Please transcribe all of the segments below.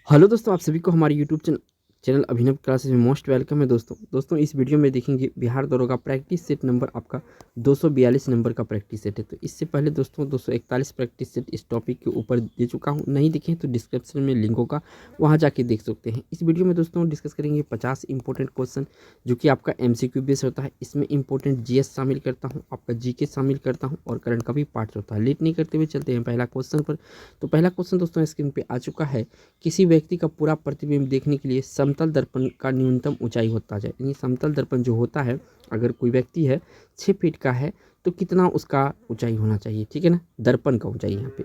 Hello दोस्तों, आप सभी को हमारे यूट्यूब चैनल अभिनव क्लासेस में मोस्ट वेलकम है। दोस्तों इस वीडियो में देखेंगे बिहार दरोगा प्रैक्टिस सेट नंबर आपका 242 नंबर का प्रैक्टिस सेट है। तो इससे पहले दोस्तों 241 प्रैक्टिस सेट इस टॉपिक के ऊपर दे चुका हूं, नहीं देखें तो डिस्क्रिप्शन में लिंक होगा, वहां जाके देख सकते हैं। इस वीडियो में दोस्तों डिस्कस करेंगे 50 इंपॉर्टेंट क्वेश्चन जो कि आपका MCQ बेस होता है। इसमें इंपॉर्टेंट GS शामिल करता हूँ, आपका GK शामिल करता हूँ और करंट का भी पार्ट होता है। लेट नहीं करते हुए चलते हैं पहला क्वेश्चन पर। तो पहला क्वेश्चन दोस्तों स्क्रीन पे आ चुका है। किसी व्यक्ति का पूरा प्रतिबिंब देखने के लिए समतल दर्पण का न्यूनतम ऊंचाई होता है, यानी समतल दर्पण जो होता है, अगर कोई व्यक्ति है 6 फीट का है तो कितना उसका ऊंचाई होना चाहिए, ठीक है ना, दर्पण का ऊंचाई यहाँ पे।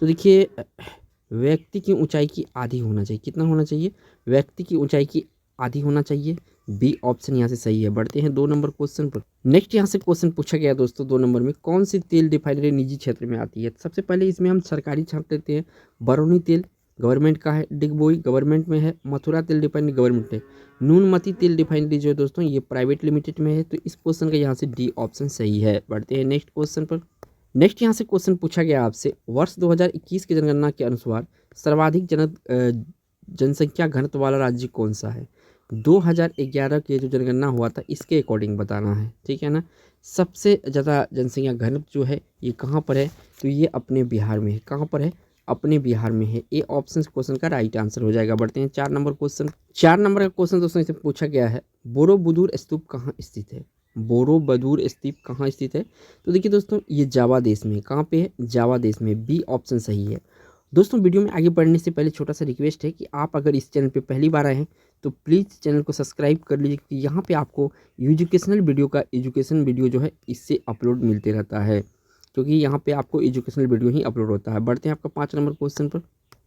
तो देखिए व्यक्ति की ऊंचाई की आधी होना चाहिए। कितना होना चाहिए? व्यक्ति की ऊंचाई की आधी होना चाहिए। बी ऑप्शन यहाँ से सही है। बढ़ते हैं 2 नंबर क्वेश्चन पर। नेक्स्ट यहाँ से क्वेश्चन पूछा गया दोस्तों 2 नंबर में, कौन सी तेल रिफाइनरी निजी क्षेत्र में आती है? सबसे पहले इसमें हम सरकारी छाप लेते हैं। बरौनी तेल गवर्नमेंट का है, डिगबोई गवर्नमेंट में है, मथुरा तेल रिफाइनरी गवर्नमेंट है, नूनमती तेल रिफाइनरी जो है दोस्तों ये प्राइवेट लिमिटेड में है। तो इस क्वेश्चन का यहाँ से डी ऑप्शन सही है। बढ़ते हैं नेक्स्ट क्वेश्चन पर। नेक्स्ट यहाँ से क्वेश्चन पूछा गया आपसे, वर्ष 2021 की जनगणना के अनुसार सर्वाधिक जनसंख्या घनत्व वाला राज्य कौन सा है? 2011 के जो जनगणना हुआ था इसके अकॉर्डिंग बताना है, ठीक है ना। सबसे ज़्यादा जनसंख्या घनत्व जो है ये कहाँ पर है? तो ये अपने बिहार में है। कहाँ पर है? अपने बिहार में है। ए ऑप्शन क्वेश्चन का राइट आंसर हो जाएगा। बढ़ते हैं 4 नंबर क्वेश्चन। 4 नंबर का क्वेश्चन दोस्तों इसे पूछा गया है, बोरोबुदुर स्तूप कहाँ स्थित है? बोरोबुदुर स्तूप कहाँ स्थित है? तो देखिए दोस्तों ये जावा देश में। कहाँ पे है? जावा देश में। बी ऑप्शन सही है। दोस्तों वीडियो में आगे बढ़ने से पहले छोटा सा रिक्वेस्ट है कि आप अगर इस चैनल पे पहली बार आए हैं तो प्लीज़ चैनल को सब्सक्राइब कर लीजिए, क्योंकि यहाँ पे आपको एजुकेशन वीडियो जो है इससे अपलोड मिलते रहता है, क्योंकि यहाँ पे आपको एजुकेशनल वीडियो ही अपलोड होता है। बढ़ते हैं आपका 5 नंबर क्वेश्चन पर।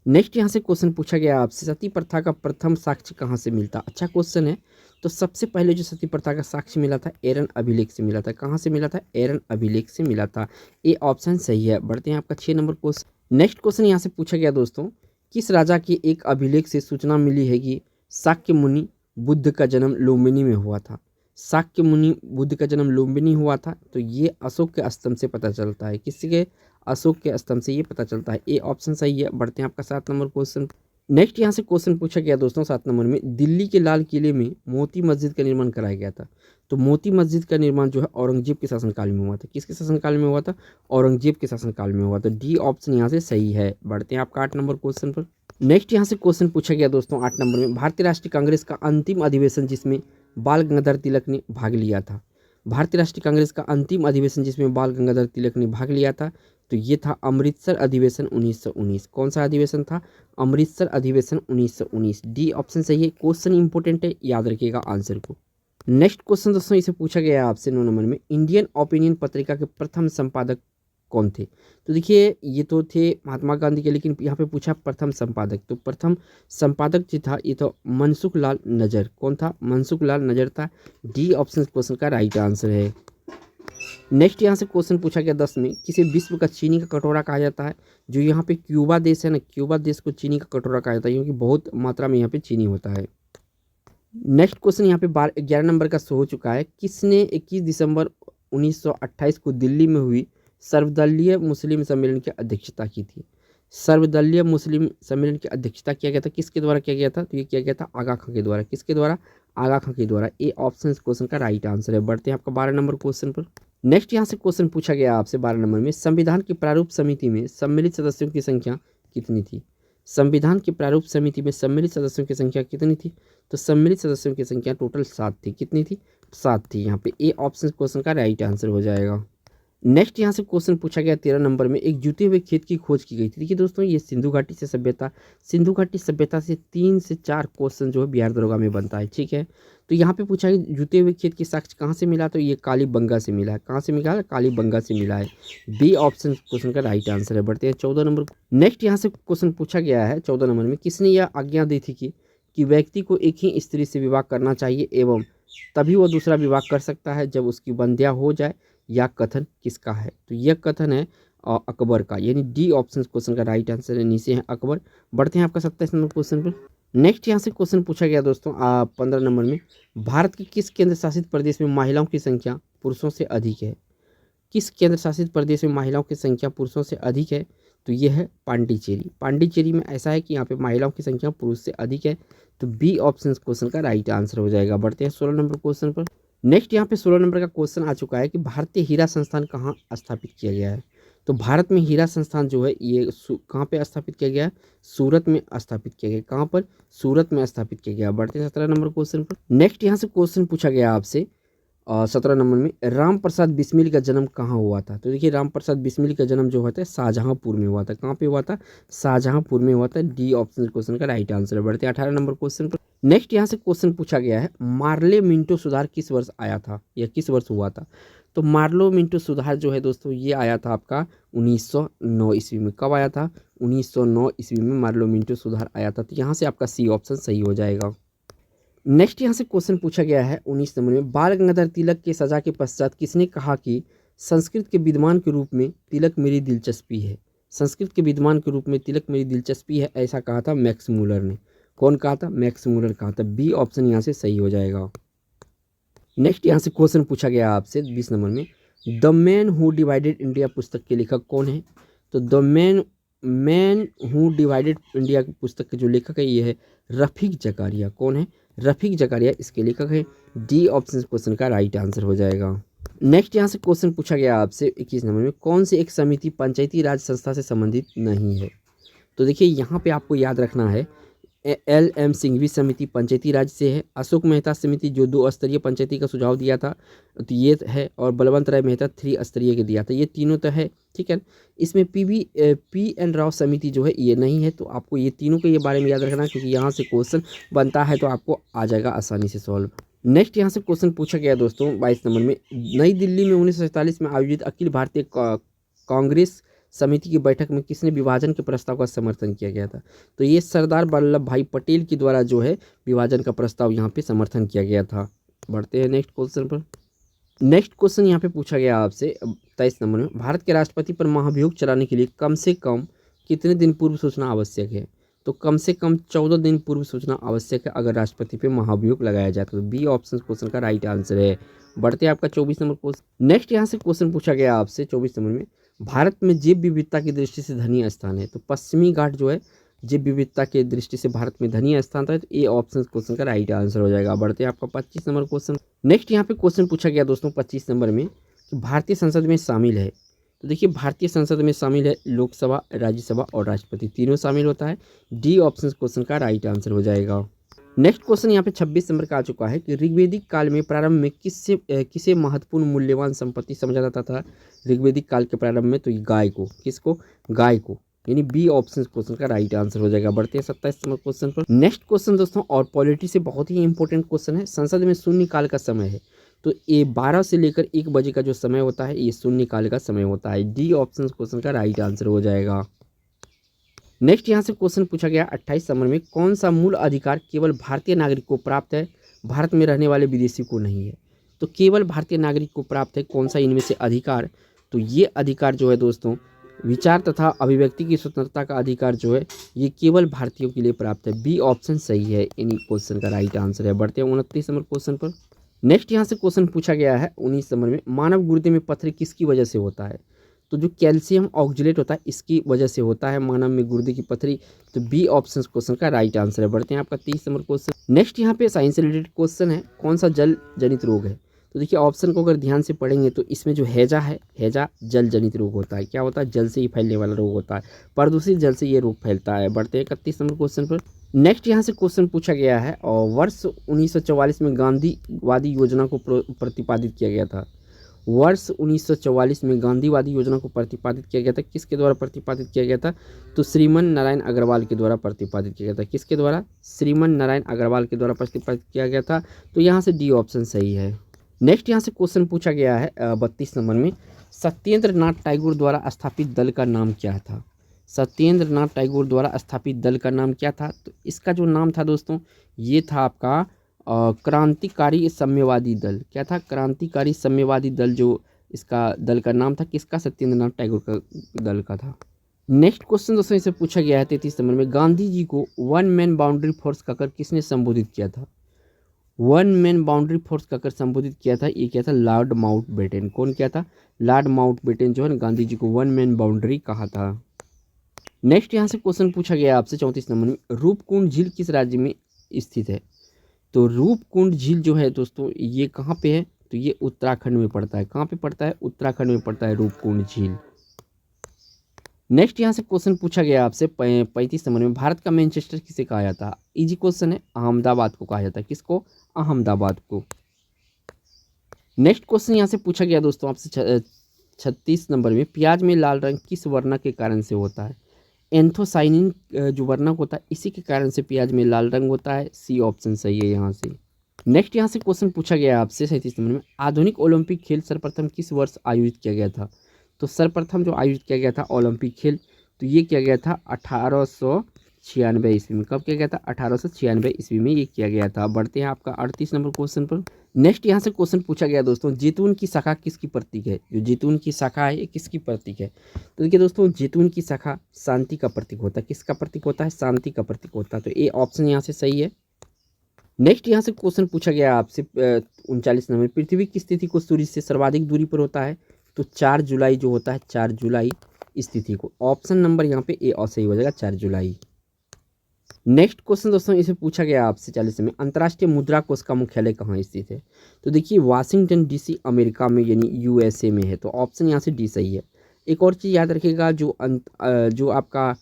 नेक्स्ट यहाँ से क्वेश्चन पूछा गया आपसे, सती प्रथा का प्रथम साक्ष्य कहाँ से मिलता? अच्छा क्वेश्चन है। तो सबसे पहले जो सती प्रथा का साक्ष्य मिला था एरन अभिलेख से मिला था। कहाँ से मिला था? एरन अभिलेख से मिला था। ए ऑप्शन सही है। बढ़ते हैं आपका 6 नंबर क्वेश्चन। नेक्स्ट क्वेश्चन यहाँ से पूछा गया दोस्तों, किस राजा के एक अभिलेख से सूचना मिली है कि शाक्य मुनि बुद्ध का जन्म लुम्बिनी में हुआ था? शाक्य मुनि बुद्ध का जन्म लुम्बिनी हुआ था। तो ये अशोक के स्तंभ से पता चलता है। किसी के? अशोक के स्तंभ से ये पता चलता है। ए ऑप्शन सही है। बढ़ते हैं आपका 7 नंबर क्वेश्चन। नेक्स्ट यहाँ से क्वेश्चन पूछा गया दोस्तों 7 नंबर में, दिल्ली के लाल किले में मोती मस्जिद का निर्माण कराया गया था। तो मोती मस्जिद का निर्माण जो है औरंगजेब के शासनकाल में हुआ था। किसके शासनकाल में हुआ था? औरंगजेब के शासनकाल में हुआ था। डी ऑप्शन यहाँ से सही है। बढ़ते हैं आपका 8 नंबर क्वेश्चन पर। नेक्स्ट यहाँ से क्वेश्चन पूछा गया दोस्तों 8 नंबर में, भारतीय राष्ट्रीय कांग्रेस का अंतिम अधिवेशन जिसमें बाल गंगाधर तिलक ने भाग लिया था। भारतीय राष्ट्रीय कांग्रेस का अंतिम अधिवेशन जिसमें बाल गंगाधर तिलक ने भाग लिया था, तो ये था अमृतसर अधिवेशन 1919। कौन सा अधिवेशन था? अमृतसर अधिवेशन 1919। डी ऑप्शन सही है। क्वेश्चन इंपॉर्टेंट है, याद रखिएगा आंसर को। नेक्स्ट क्वेश्चन दोस्तों इसे पूछा गया है आपसे 9 नंबर में, इंडियन ओपिनियन पत्रिका के प्रथम संपादक कौन थे? तो देखिए ये तो थे महात्मा गांधी के, लेकिन यहाँ पे पूछा प्रथम संपादक। तो प्रथम संपादक जो था ये तो मनसुख लाल नजर। कौन था? मनसुख लाल नजर था। डी ऑप्शन क्वेश्चन का राइट आंसर है। नेक्स्ट यहाँ से क्वेश्चन पूछा गया 10 में, किसे विश्व का चीनी का कटोरा कहा जाता है? जो यहाँ पे क्यूबा देश है ना, क्यूबा देश को चीनी का कटोरा कहा जाता है, क्योंकि बहुत मात्रा में यहाँ पे चीनी होता है। नेक्स्ट क्वेश्चन यहाँ पे 11 नंबर का शो हो चुका है, किसने 21 दिसंबर 1928 को दिल्ली में हुई सर्वदलीय मुस्लिम सम्मेलन की अध्यक्षता की थी? सर्वदलीय मुस्लिम सम्मेलन की अध्यक्षता किया गया था, किसके द्वारा किया गया था? तो ये किया गया था आगा खां के द्वारा। किसके द्वारा? आगा खां के द्वारा। ए ऑप्शन क्वेश्चन का राइट आंसर है। बढ़ते हैं आपका 12 नंबर क्वेश्चन पर। नेक्स्ट यहाँ से क्वेश्चन पूछा गया आपसे 12 नंबर में, संविधान की प्रारूप समिति में सम्मिलित सदस्यों की संख्या कितनी थी? संविधान की प्रारूप समिति में सम्मिलित सदस्यों की संख्या कितनी थी? तो सम्मिलित सदस्यों की संख्या टोटल 7 थी। कितनी थी? 7 थी। यहाँ पे ए ऑप्शन क्वेश्चन का राइट आंसर हो जाएगा। नेक्स्ट यहाँ से क्वेश्चन पूछा गया 13 नंबर में, एक जुते हुए खेत की खोज की गई थी। देखिए दोस्तों ये सिंधु घाटी से सभ्यता, सिंधु घाटी सभ्यता से 3 से 4 क्वेश्चन जो है बिहार दरोगा में बनता है, ठीक है। तो यहाँ पे पूछा है जुते हुए खेत की साक्ष्य कहाँ से मिला? तो ये कालीबंगा से मिला है। कहाँ से मिला है? कालीबंगा से मिला है। बी ऑप्शन क्वेश्चन का राइट आंसर है। बढ़ते हैं 14 नंबर। नेक्स्ट यहाँ से क्वेश्चन पूछा गया है 14 नंबर में, किसने यह आज्ञा दी थी कि व्यक्ति को एक ही स्त्री से विवाह करना चाहिए एवं तभी वह दूसरा विवाह कर सकता है जब उसकी बंध्या हो जाए? यह कथन किसका है? तो यह कथन है अकबर का, यानी डी ऑप्शन क्वेश्चन का राइट आंसर है। नीचे है अकबर। बढ़ते हैं आपका 27 नंबर क्वेश्चन पर। नेक्स्ट यहाँ से क्वेश्चन पूछा गया दोस्तों 15 नंबर में, भारत के किस केंद्र शासित प्रदेश में महिलाओं की संख्या पुरुषों से अधिक है? किस केंद्र शासित प्रदेश में महिलाओं की संख्या पुरुषों से अधिक है? तो ये है पांडिचेरी। पांडिचेरी में ऐसा है कि यहाँ पे महिलाओं की संख्या पुरुष से अधिक है, तो बी ऑप्शन क्वेश्चन का राइट आंसर हो जाएगा। बढ़ते हैं 16 नंबर क्वेश्चन पर। नेक्स्ट यहाँ पे 16 नंबर का क्वेश्चन आ चुका है कि भारतीय हीरा संस्थान कहाँ स्थापित किया गया है। तो भारत में हीरा संस्थान जो है ये कहाँ पे स्थापित किया गया है, सूरत में स्थापित किया गया। कहाँ पर, सूरत में स्थापित किया गया। बढ़ते हैं 17 नंबर क्वेश्चन पर। नेक्स्ट यहाँ से क्वेश्चन पूछा गया आपसे 17 नंबर में, राम प्रसाद बिस्मिल का जन्म कहाँ हुआ था। तो देखिए राम प्रसाद बिस्मिल का जन्म जो होता है शाहजहांपुर में हुआ था। कहाँ पे हुआ था, शाहजहांपुर में हुआ था। डी ऑप्शन क्वेश्चन का राइट आंसर है। बढ़ते हैं 18 नंबर क्वेश्चन पर। नेक्स्ट यहाँ से क्वेश्चन पूछा गया है, मार्ले मिंटो सुधार किस वर्ष आया था या किस वर्ष हुआ था। तो मार्लो मिंटो सुधार जो है दोस्तों ये आया था आपका 1909 ईस्वी में। कब आया था, 1909 ईस्वी में मार्लो मिंटो सुधार आया था। तो यहाँ से आपका सी ऑप्शन सही हो जाएगा। नेक्स्ट यहाँ से क्वेश्चन पूछा गया है 19 नंबर में, बाल गंगाधर तिलक के सजा के पश्चात किसने कहा कि संस्कृत के विद्वान के रूप में तिलक मेरी दिलचस्पी है। संस्कृत के विद्वान के रूप में तिलक मेरी दिलचस्पी है, ऐसा कहा था मैक्स मूलर ने। कौन कहा था, मैक्स मूलर कहा था। बी ऑप्शन यहाँ से सही हो जाएगा। नेक्स्ट यहाँ से क्वेश्चन पूछा गया आपसे 20 नंबर में, the man who divided India पुस्तक के लेखक कौन है। तो the man who divided India पुस्तक के जो लेखक है ये है रफीक जकारिया। कौन है, रफीक जकारिया इसके लेखक है। डी ऑप्शन क्वेश्चन का राइट आंसर हो जाएगा। नेक्स्ट यहाँ से क्वेश्चन पूछा गया आपसे 21 नंबर में, कौन सी एक समिति पंचायती राज संस्था से संबंधित नहीं है। तो देखिए यहाँ पे आपको याद रखना है, LM सिंघवी समिति पंचायती राज से है, अशोक मेहता समिति जो 2 स्तरीय पंचायती का सुझाव दिया था तो ये है, और बलवंत राय मेहता 3 स्तरीय के दिया था। ये तीनों तो है, ठीक है। इसमें PN राव समिति जो है ये नहीं है। तो आपको ये तीनों के ये बारे में याद रखना, क्योंकि यहाँ से क्वेश्चन बनता है तो आपको आ जाएगा आसानी से सॉल्व। नेक्स्ट यहाँ से क्वेश्चन पूछा गया दोस्तों 22 नंबर में, नई दिल्ली में 1947 में आयोजित अखिल भारतीय कांग्रेस समिति की बैठक में किसने विभाजन के प्रस्ताव का समर्थन किया गया था। तो ये सरदार वल्लभ भाई पटेल के द्वारा जो है विभाजन का प्रस्ताव यहाँ पे समर्थन किया गया था। बढ़ते हैं नेक्स्ट क्वेश्चन पर। नेक्स्ट क्वेश्चन यहाँ पे पूछा गया आपसे 23 नंबर में, भारत के राष्ट्रपति पर महाभियोग चलाने के लिए कम से कम कितने दिन पूर्व सूचना आवश्यक है। तो कम से कम 14 दिन पूर्व सूचना आवश्यक है अगर राष्ट्रपति पे महाभियोग लगाया जाए। तो बी ऑप्शन क्वेश्चन का राइट आंसर है। बढ़ते हैं आपका 24 नंबर क्वेश्चन। नेक्स्ट यहाँ से क्वेश्चन पूछा गया आपसे 24 नंबर में, भारत में जैव विविधता की दृष्टि से धनी स्थान है। तो पश्चिमी घाट जो है जैव विविधता के दृष्टि से भारत में धनी स्थान था। तो ए ऑप्शन क्वेश्चन का राइट आंसर हो जाएगा। बढ़ते हैं आपका 25 नंबर क्वेश्चन। नेक्स्ट यहाँ पे क्वेश्चन पूछा गया दोस्तों 25 नंबर में कि भारतीय संसद में शामिल है। तो देखिए भारतीय संसद में शामिल है लोकसभा, राज्यसभा और राष्ट्रपति, तीनों शामिल होता है। डी ऑप्शन क्वेश्चन का राइट आंसर हो जाएगा। नेक्स्ट क्वेश्चन यहाँ पे 26 नंबर का आ चुका है कि ऋग्वेदिक काल में प्रारंभ में किसे महत्वपूर्ण मूल्यवान संपत्ति समझा जाता था ऋग्वेदिक काल के प्रारंभ में। तो गाय को, किसको, गाय को, यानी बी ऑप्शन क्वेश्चन का राइट आंसर हो जाएगा। बढ़ते हैं 27 नंबर क्वेश्चन पर। नेक्स्ट क्वेश्चन दोस्तों और पॉलिटी से बहुत ही इंपॉर्टेंट क्वेश्चन है। संसद में शून्य काल का समय है। तो ये 12 से लेकर 1 बजे का जो समय होता है ये शून्य काल का समय होता है। डी ऑप्शन क्वेश्चन का राइट आंसर हो जाएगा। नेक्स्ट यहाँ से क्वेश्चन पूछा गया 28 नंबर में, कौन सा मूल अधिकार केवल भारतीय नागरिक को प्राप्त है, भारत में रहने वाले विदेशी को नहीं है। तो केवल भारतीय नागरिक को प्राप्त है, कौन सा इनमें से अधिकार। तो ये अधिकार जो है दोस्तों विचार तथा अभिव्यक्ति की स्वतंत्रता का अधिकार जो है ये केवल भारतीयों के लिए प्राप्त है। बी ऑप्शन सही है, इन क्वेश्चन का राइट आंसर है। बढ़ते हैं 29 नंबर क्वेश्चन पर। नेक्स्ट यहाँ से क्वेश्चन पूछा गया है 19 नंबर में, मानव गुर्दे में पत्थर किसकी वजह से होता है। तो जो कैल्शियम ऑक्जेलेट होता है इसकी वजह से होता है मानव में गुर्दे की पथरी। तो बी ऑप्शन क्वेश्चन का राइट आंसर है। बढ़ते हैं आपका 30 नंबर क्वेश्चन। नेक्स्ट यहाँ पे साइंस से रिलेटेड क्वेश्चन है, कौन सा जल जनित रोग है। तो देखिए ऑप्शन को अगर ध्यान से पढ़ेंगे तो इसमें जो हैजा है, हैजा जल जनित रोग होता है। क्या होता है, जल से ही फैलने वाला रोग होता है, प्रदूषित जल से ये रोग फैलता है। बढ़ते हैं 31 नंबर क्वेश्चन पर। नेक्स्ट यहाँ से क्वेश्चन पूछा गया है और वर्ष 1944 में गांधीवादी योजना को प्रतिपादित किया गया था। वर्ष 1944 में गांधीवादी योजना को प्रतिपादित किया गया था, किसके द्वारा प्रतिपादित किया गया था। तो श्रीमन नारायण अग्रवाल के द्वारा प्रतिपादित किया गया था। किसके द्वारा, श्रीमन नारायण अग्रवाल के द्वारा प्रतिपादित किया गया था। तो यहाँ से डी ऑप्शन सही है। नेक्स्ट यहाँ से क्वेश्चन पूछा गया है 32 नंबर में, सत्येंद्र नाथ टैगोर द्वारा स्थापित दल का नाम क्या था। सत्येंद्र नाथ टैगोर द्वारा स्थापित दल का नाम क्या था। तो इसका जो नाम था दोस्तों ये था आपका क्रांतिकारी साम्यवादी दल। क्या था, क्रांतिकारी साम्यवादी दल, जो इसका दल का नाम था किसका, सत्येंद्र नाथ टैगोर का दल का था। नेक्स्ट क्वेश्चन दोस्तों इसे पूछा गया है 33 नंबर में, गांधी जी को वन मैन बाउंड्री फोर्स कहकर किसने संबोधित किया था। वन मैन बाउंड्री फोर्स कहकर संबोधित किया था, ये क्या था, लॉर्ड माउंटबेटन। कौन किया था, लॉर्ड माउंटबेटन जो है गांधी जी को वन मैन बाउंड्री कहा था। नेक्स्ट यहाँ से क्वेश्चन पूछा गया आपसे 34 नंबर में, रूपकुंड झील किस राज्य में स्थित है? तो रूपकुंड झील जो है दोस्तों ये कहाँ पे है? तो ये उत्तराखंड में पड़ता है। कहाँ पे पड़ता है? उत्तराखंड में पड़ता है रूपकुंड झील। नेक्स्ट यहाँ से क्वेश्चन पूछा गया आपसे 35 नंबर में, भारत का मैनचेस्टर किसे कहा जाता है? इजी क्वेश्चन है, अहमदाबाद को कहा जाता है। किसको? अहमदाबाद को। नेक्स्ट क्वेश्चन यहाँ से पूछा गया दोस्तों आपसे 36 नंबर में, प्याज में लाल रंग किस वर्णक के कारण से होता है? एंथोसाइनिन जो वर्णक होता है इसी के कारण से प्याज में लाल रंग होता है। सी ऑप्शन सही है यहाँ से। नेक्स्ट यहाँ से क्वेश्चन पूछा गया आपसे 37 नंबर में, आधुनिक ओलंपिक खेल सर्वप्रथम किस वर्ष आयोजित किया गया था? तो सर्वप्रथम जो आयोजित किया गया था ओलंपिक खेल, तो ये किया गया था 1896 ईस्वी में। कब किया गया था? 1896 ईस्वी में ये किया गया था। बढ़ते हैं आपका 38 नंबर क्वेश्चन पर। नेक्स्ट यहाँ से क्वेश्चन पूछा गया दोस्तों, जैतून की शाखा किसकी प्रतीक है? जो जैतून की शाखा है ये किसकी प्रतीक है? तो देखिए दोस्तों, जैतून की शाखा शांति का प्रतीक होता है। किसका प्रतीक होता है? शांति का प्रतीक होता है। तो ये ऑप्शन यहाँ से सही है। नेक्स्ट यहाँ से क्वेश्चन पूछा गया आपसे 39 नंबर, पृथ्वी की स्थिति को सूर्य से सर्वाधिक दूरी पर होता है? तो 4 जुलाई जो होता है, 4 जुलाई स्थिति को। ऑप्शन नंबर यहाँ पे ए और सही हो जाएगा, 4 जुलाई। नेक्स्ट क्वेश्चन दोस्तों इसे पूछा गया आपसे 40 में, अंतर्राष्ट्रीय मुद्रा कोष का मुख्यालय कहाँ स्थित है? तो देखिए वाशिंगटन डीसी अमेरिका में यानी यूएसए में है। तो ऑप्शन यहाँ से डी सही है। एक और चीज़ याद रखिएगा, जो आपका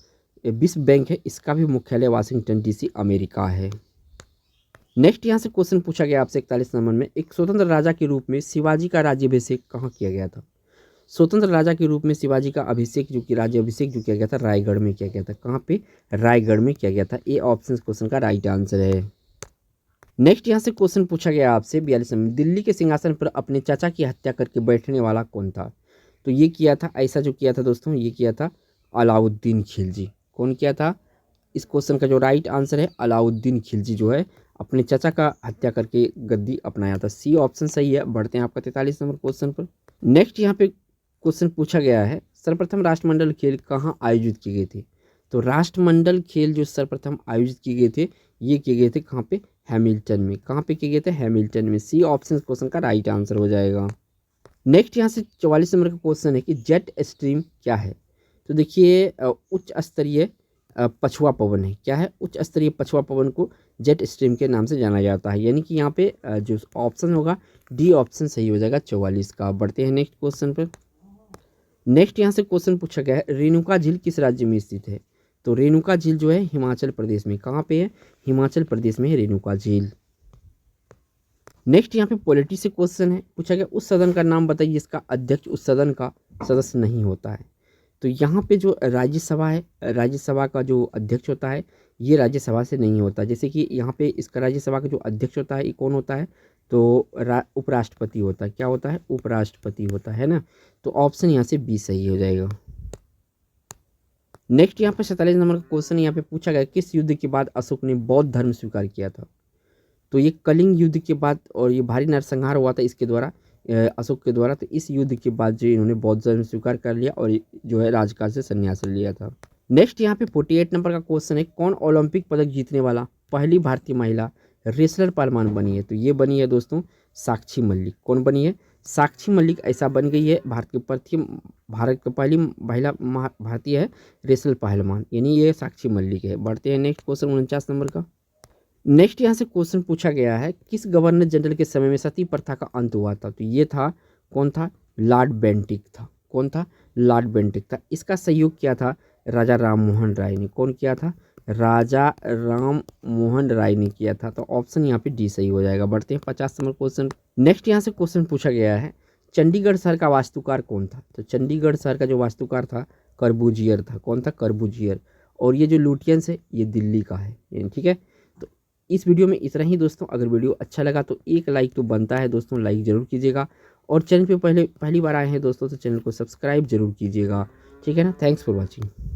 विश्व बैंक है इसका भी मुख्यालय वाशिंगटन डीसी अमेरिका है। नेक्स्ट यहाँ से क्वेश्चन पूछा गया आपसे 41 नंबर में, एक स्वतंत्र राजा के रूप में शिवाजी का राज्याभिषेक कहाँ किया गया था? स्वतंत्र राजा के रूप में शिवाजी का अभिषेक जो कि राज्याभिषेक जो किया गया था रायगढ़ में किया गया था। कहाँ पे? रायगढ़ में किया गया था। ए ऑप्शन क्वेश्चन का राइट आंसर है। नेक्स्ट यहाँ से क्वेश्चन पूछा गया आपसे 42 नंबर, दिल्ली के सिंहासन पर अपने चाचा की हत्या करके बैठने वाला कौन था? तो ये किया था, ऐसा जो किया था दोस्तों ये किया था अलाउद्दीन खिलजी। कौन किया था? इस क्वेश्चन का जो राइट आंसर है अलाउद्दीन खिलजी जो है अपने चाचा का हत्या करके गद्दी अपनाया था। सी ऑप्शन सही है। बढ़ते हैं आपका 43 नंबर क्वेश्चन पर। नेक्स्ट यहाँ पे क्वेश्चन पूछा गया है, सर्वप्रथम राष्ट्रमंडल खेल कहाँ आयोजित किए गए थे? तो राष्ट्रमंडल खेल जो सर्वप्रथम आयोजित किए गए थे ये किए गए थे कहाँ पे? हैमिल्टन में। कहाँ पे किए गए थे? हैमिल्टन में। सी ऑप्शन क्वेश्चन का राइट आंसर हो जाएगा। नेक्स्ट यहाँ से 44 नंबर का क्वेश्चन है कि जेट स्ट्रीम क्या है? तो देखिए उच्च स्तरीय पछुआ पवन है। क्या है? उच्च स्तरीय पछुआ पवन को जेट स्ट्रीम के नाम से जाना जाता है। यानी कि यहाँ पे जो ऑप्शन होगा डी ऑप्शन सही हो जाएगा 44 का। बढ़ते हैं नेक्स्ट क्वेश्चन पर। नेक्स्ट यहाँ से क्वेश्चन पूछा गया है, रेणुका झील किस राज्य में स्थित है? तो रेणुका झील जो है हिमाचल प्रदेश में। कहाँ पे है? हिमाचल प्रदेश में है रेणुका झील। नेक्स्ट यहाँ पे पॉलिटी से क्वेश्चन है, पूछा गया उस सदन का नाम बताइए जिसका अध्यक्ष उस सदन का सदस्य नहीं होता है। तो यहाँ पे जो राज्यसभा है, राज्यसभा का जो अध्यक्ष होता है ये राज्यसभा से नहीं होता। जैसे कि यहाँ पे इसका राज्यसभा का जो अध्यक्ष होता है ये कौन होता है? तो उपराष्ट्रपति होता है। क्या होता है? उपराष्ट्रपति होता है ना। तो ऑप्शन यहाँ से बी सही हो जाएगा। नेक्स्ट यहाँ पे 47 नंबर का क्वेश्चन यहाँ पे पूछा गया, किस युद्ध के बाद अशोक ने बौद्ध धर्म स्वीकार किया था? तो ये कलिंग युद्ध के बाद और ये भारी नरसंहार हुआ था इसके द्वारा, अशोक के द्वारा। तो इस युद्ध के बाद जो इन्होंने बौद्ध धर्म स्वीकार कर लिया और जो है राजकाज से संन्यास लिया था। नेक्स्ट यहाँ पे 48 नंबर का क्वेश्चन है, कौन ओलंपिक पदक जीतने वाला पहली भारतीय महिला रेसलर पहलवान बनी है? तो ये बनी है दोस्तों साक्षी मलिक। कौन बनी है? साक्षी मलिक ऐसा बन गई है भारत की पहली महिला भारतीय है रेसलर पहलवान, यानी ये साक्षी मलिक है। बढ़ते हैं नेक्स्ट क्वेश्चन 49 नंबर का। नेक्स्ट यहाँ से क्वेश्चन पूछा गया है, किस गवर्नर जनरल के समय में सती प्रथा का अंत हुआ था? तो ये था, कौन था? लॉर्ड बेंटिक था। कौन था? लॉर्ड बेंटिक था। इसका सहयोग किया था राजा राम मोहन राय ने। कौन किया था? राजा राम मोहन राय ने किया था। तो ऑप्शन यहाँ पे डी सही हो जाएगा। बढ़ते हैं 50 नंबर क्वेश्चन। नेक्स्ट यहाँ से क्वेश्चन पूछा गया है, चंडीगढ़ शहर का वास्तुकार कौन था? तो चंडीगढ़ शहर का जो वास्तुकार था कर्बूजियर था। कौन था? कर्बूजियर। और ये जो लुटियंस है ये दिल्ली का है। ठीक है, तो इस वीडियो में इतना ही दोस्तों। अगर वीडियो अच्छा लगा तो एक लाइक तो बनता है दोस्तों, लाइक ज़रूर कीजिएगा। और चैनल पे पहली बार आए हैं दोस्तों तो चैनल को सब्सक्राइब जरूर कीजिएगा। ठीक है ना। Thanks for watching.